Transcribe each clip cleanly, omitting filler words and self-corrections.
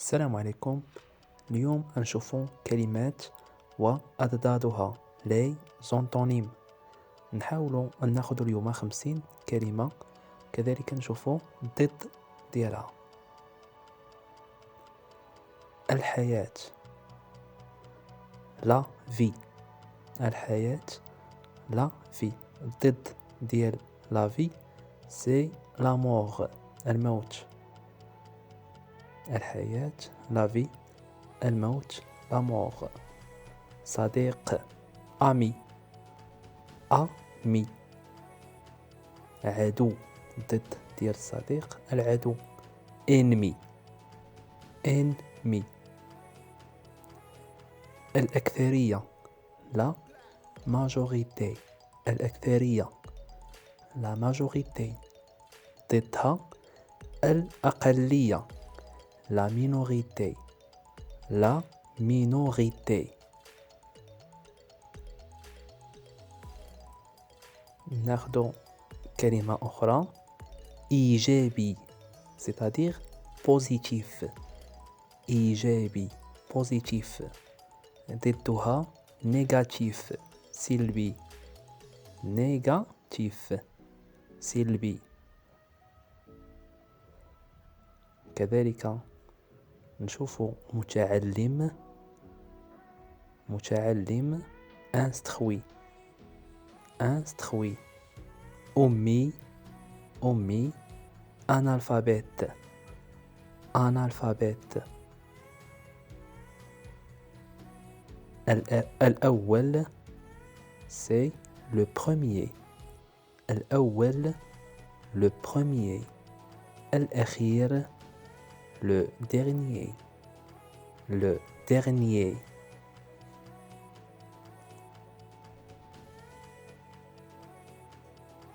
السلام عليكم. اليوم نشوفو كلمات وأضدادها لي زونتونيم. نحاولوا أن ناخذ اليوم 50 كلمة، كذلك نشوفو ضد ديالها. الحياة، لا في. الحياة لا في. ضد ديال لا في سي لا مور، الموت. الحياة لا في، الموت لا مور. صديق، أمي. أمي. عدو، ضد ديال الصديق العدو. إنمي. إنمي. الأكثرية، لا ماجوريتي. الأكثرية، لا ماجوريتي. ضدها الأقلية، لا مينوريتي. لا مينوريتي. ناخذ كلمة أخرى، إيجابي، c'est-à-dire positif. إيجابي، positif. ضدها نيجاتيف، سلبي. نيجاتيف، سلبي. كذلك نشوف متعلم. متعلم، instruit. instruit. أمي. أمي. analphabète. analphabète. الأول c'est le premier. الأول le premier. الأخير le dernier. le dernier.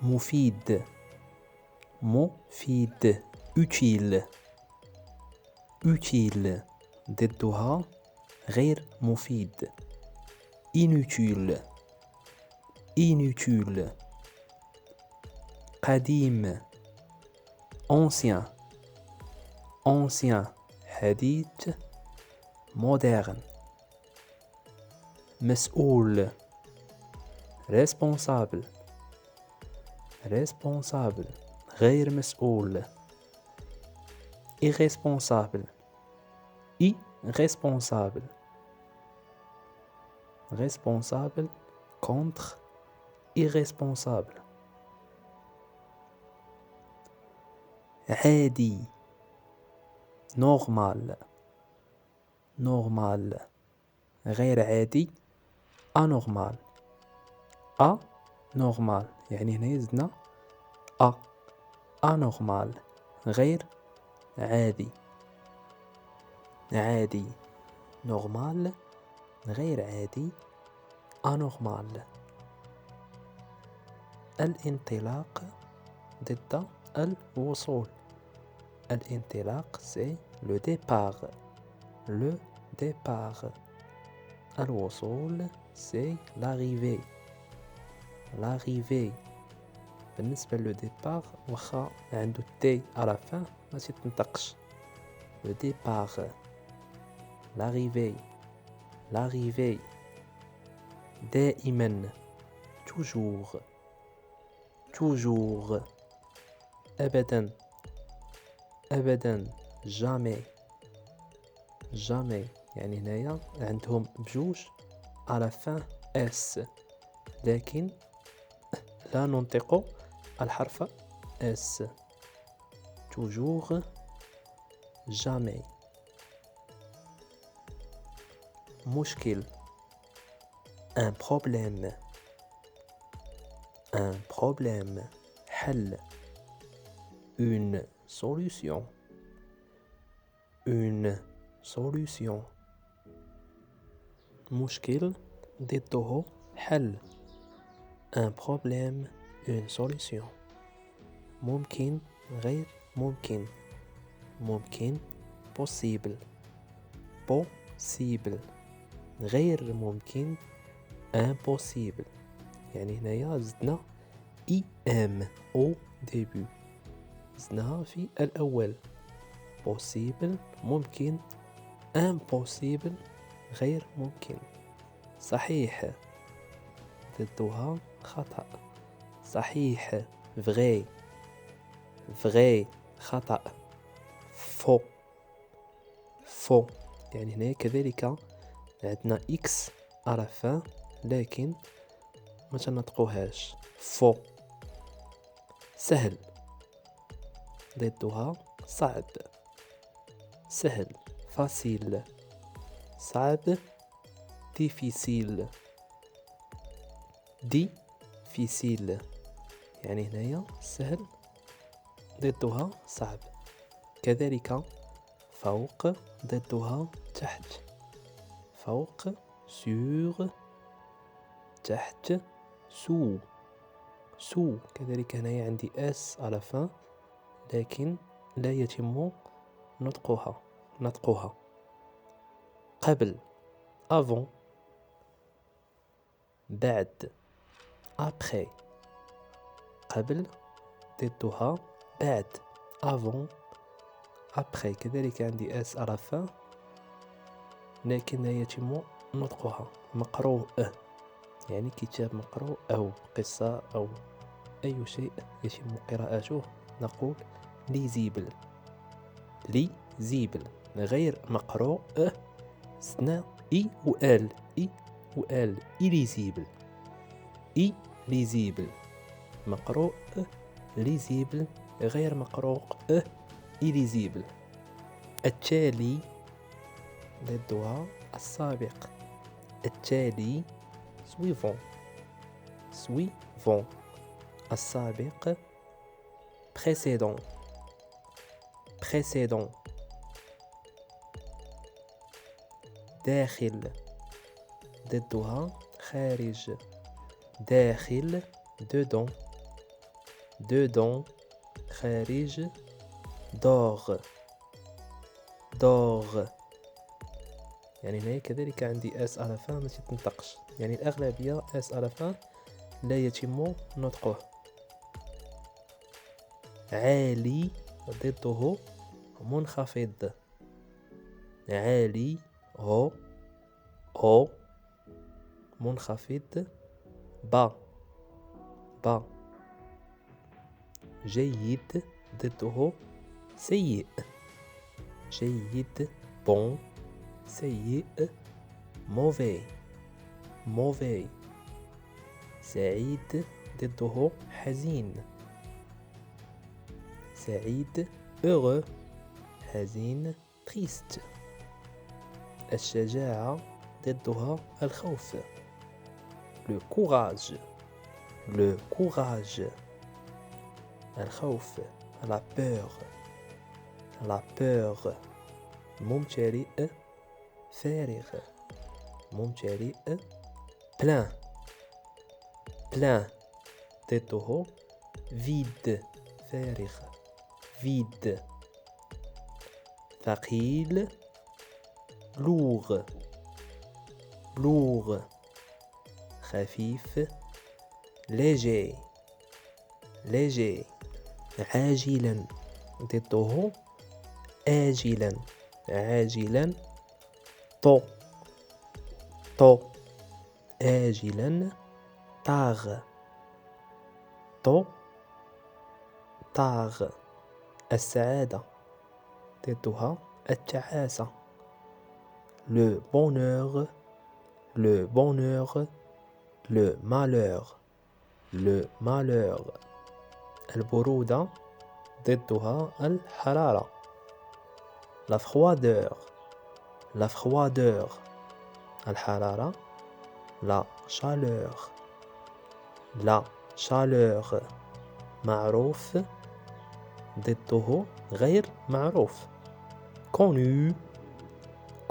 مفيد. مفيد، utile. utile. ضدها غير مفيد، inutile. inutile. قديم، ancien. ancien، حديث، moderne. مسؤول، responsable. responsable، غير مسؤول. irresponsable. irresponsable. responsable contre irresponsable. عادي، normal. normal، غير عادي، anormal. anormal، يعني هنا يزدنا anormal، غير عادي. عادي، normal، غير عادي، anormal. الانطلاق ضد الوصول. الانطلاق c'est le départ. le départ. الوصول c'est l'arrivée. l'arrivée. بالنسبة لو ديبار واخا عنده تي على fin ما تنطقش. le départ. l'arrivée. l'arrivée. دائما، toujours. toujours. أبدا. أبدا، jamais. jamais، يعني هنايا عندهم بجوج على fin اس، لكن لا ننطق الحرف اس. toujours، jamais. مشكل، un problème. un problème، حل. une solution. une solution. مشكل ضده حل. un problème، une solution. ممكن، غير ممكن. ممكن، possible. possible، غير ممكن، impossible. يعني هنايا زدنا im au début، زدناها في الأول. possible، ممكن، impossible غير ممكن. صحيح ضدها خطأ. صحيح vrai vrai خطأ. faux faux. يعني هنا كذلك عندنا x على fin لكن ما تنطقوهاش faux. سهل ضدها صعب. سهل facile. صعب difficile difficile. يعني هنايا سهل ضدها صعب. كذلك فوق ضدها تحت. فوق sur تحت sous sous. كذلك هنايا عندي s على fin لكن لا يتم نطقها. قبل avant بعد après. قبل ضدها بعد avant après. كذلك عندي s على fin لكن لا يتم نطقها. مقروء يعني كتاب مقروء أو قصة أو أي شيء يتم قراءته نقول lisible lisible. غير مقروء سنا إي و آل إي و آل illisible illisible. مقروء lisible غير مقروء illisible. التالي ضدها السابق. التالي suivant suivant. السابق précédent précédent. داخل ضدها خارج. داخل dedans dedans. خارج dehors dehors. يعني هنا كذلك عندي اس على fin ما تنطقش. يعني الأغلبية اس على fin لا يتم نطقه. عالي ضده منخفض. عالي هو منخفض با با. جيد ضده سيء. جيد bon سيء mauvais mauvais. سعيد ضده حزين. سعيد heureux. حزين triste. الشجاعة ضدها الخوف. le courage le courage. الخوف la peur la peur. ممتلئ فارغ. ممتلئ plein plein. ضده vide فارغ vide. ثقيل lourd lourd. خفيف léger léger. عاجلا ضده آجلا. عاجلا طو طو. آجلا طاغ طو طاغ. السعادة ضدها التعاسة. le bonheur le bonheur. le malheur le malheur. البرودة ضدها الحرارة. la froideur la froideur. الحرارة la chaleur la chaleur. معروف ضده غير معروف. connu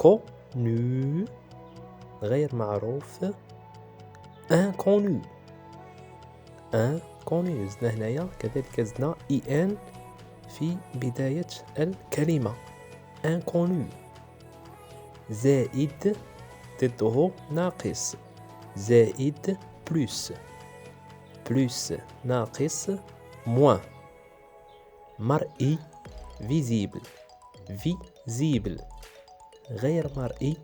connu. غير معروف inconnu inconnu. زدنا هنايا كذلك زدنا en في بداية الكلمة inconnu. زائد ضده ناقص. زائد plus plus. ناقص moins. مرئي visible visible. غير مرئي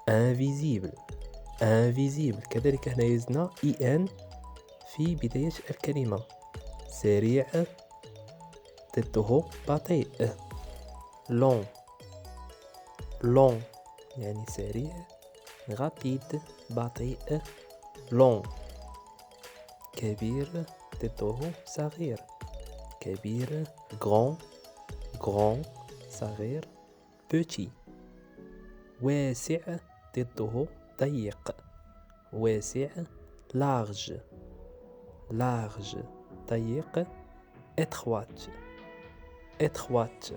invisible invisible. كذلك هنا يزنا en في بداية الكلمة. سريع ضده بطيء. long long يعني سريع rapide بطيء long. كبير ضده صغير كبير grand grand صغير petit. واسع ضده ضيق واسع large large ضيق étroite étroite.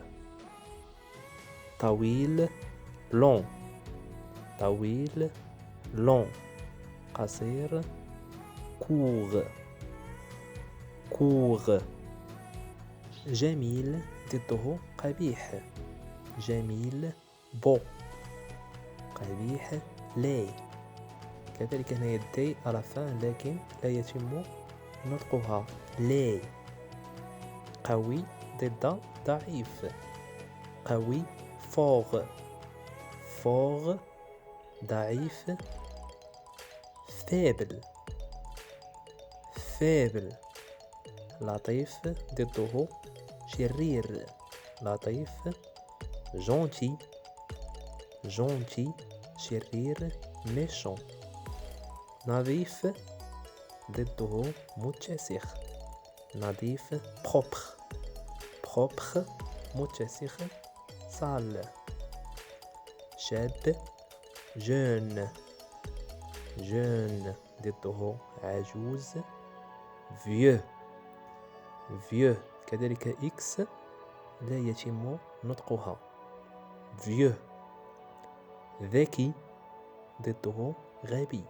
طويل long طويل long. قصير court court. جميل ضده قبيح جميل beau قبيح laid. كذلك هنا يدي على فان لكن لا يتم نطقها laid. قوي ضد ضعيف قوي fort fort ضعيف faible faible. لطيف ضده شرير لطيف gentil gentil شرير méchant. نظيف ضده متسخ نظيف propre propre متسخ sale. شاب jeune jeune ضده عجوز vieux vieux. كذلك x لا يتم نطقها vieux. ذكي ضده غبي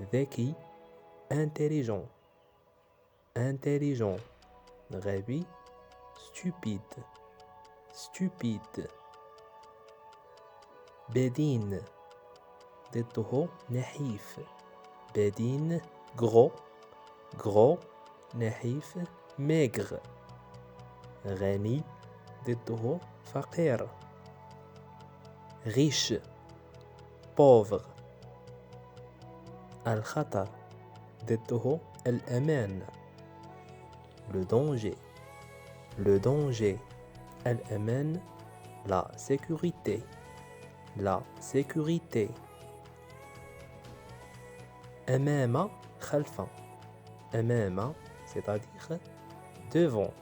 ذكي intelligent intelligent. غبي stupide stupide. بدين ضده نحيف بدين gros gros نحيف maigre. غني ضده فقير riche pauvre. الخطر ضده الأمان le danger le danger. الأمان la sécurité la sécurité. أمام خلف أمام c'est-à-dire devant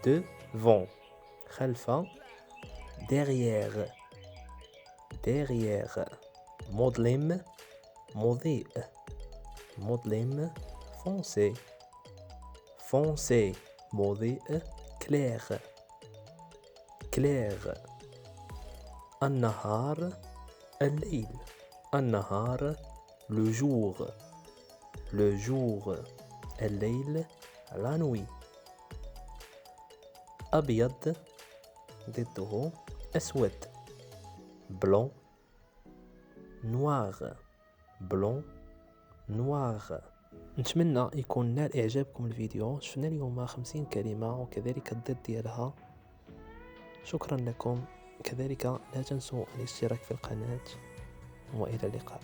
devant. خلف derrière derrière. مظلم مضيء مظلم foncé foncé. مضيء clair clair. النهار الليل النهار le jour le jour. الليل la nuit. أبيض ضده أسود blanc noir blanc noir. نتمنى يكون نال إعجابكم الفيديو. شفنا اليوم 50 كلمة وكذلك الضد ديالها. شكرا لكم. كذلك لا تنسوا الاشتراك في القناة وإلى اللقاء.